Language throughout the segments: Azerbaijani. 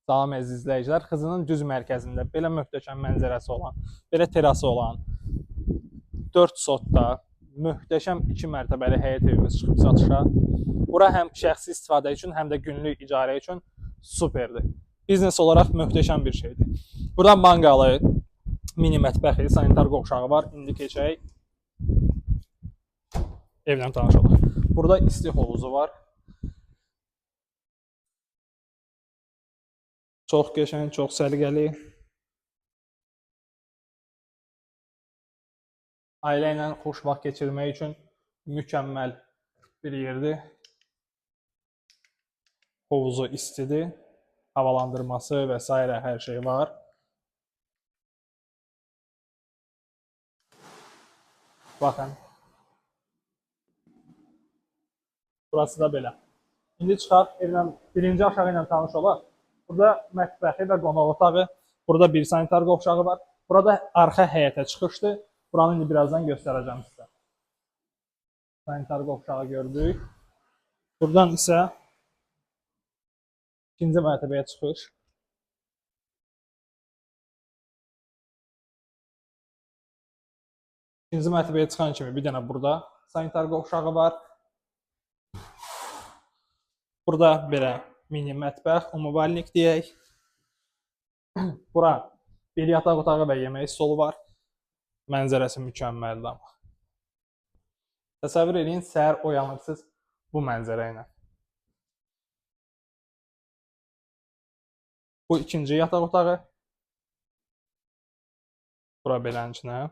Salam əziz izləyicilər, Xızının düz mərkəzində belə möhtəşəm mənzərəsi olan, belə terası olan 4 sotda möhtəşəm 2 mərtəbəli həyət evimiz çıxıb satışa. Bura həm şəxsi istifadə üçün, həm də günlük icarə üçün superdir. Biznes olaraq möhtəşəm bir şeydir. Burada manqalı, mini mətbəxi, sanitar qovşağı var. İndi keçək evlə tanış olaq. Burada isti hovuzu var. Çox qəşəng, çox səliqəli. Ailə ilə xoş vaxt keçirmək üçün mükəmməl bir yerdir. Hovuzu istidir, havalandırması və s. hər şey var. Baxın. Burası da belə. İndi çıxaq evlə birinci aşağı ilə tanış olaq. Burada mətbəxi və qonaq otağı, burada bir sanitar qovşağı var. Burada arxa həyətə çıxışdır. Buranı indi birazdan göstərəcəm sizə. Sanitar qovşağı gördük. Buradan isə ikinci mərtəbəyə çıxış. İkinci mərtəbəyə çıxan kimi bir dənə burada sanitar qovşağı var. Burada belə mini mətbəx, umumvalnik deyək. Bura bir yataq otağı və yemək stolu var. Mənzərəsi mükəmməldir amma. Təsəvvür edin, səhər oyanırsınız bu mənzərə ilə. Bu ikinci yataq otağı. Bura belənçinə.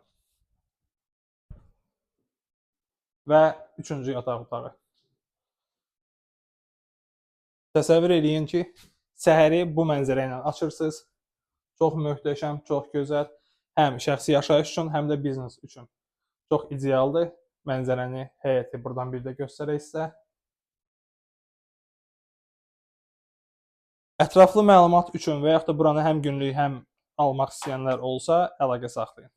Və üçüncü yataq otağı. Təsəvvür edin ki, səhəri bu mənzərə ilə açırsınız. Çox möhtəşəm, çox gözəl. Həm şəxsi yaşayış üçün, həm də biznes üçün. Çox idealdır. Mənzərəni, həyəti buradan bir də göstərək sizə. Ətraflı məlumat üçün və yaxud da buranı həm günlük, həm almaq istəyənlər olsa, əlaqə saxlayın.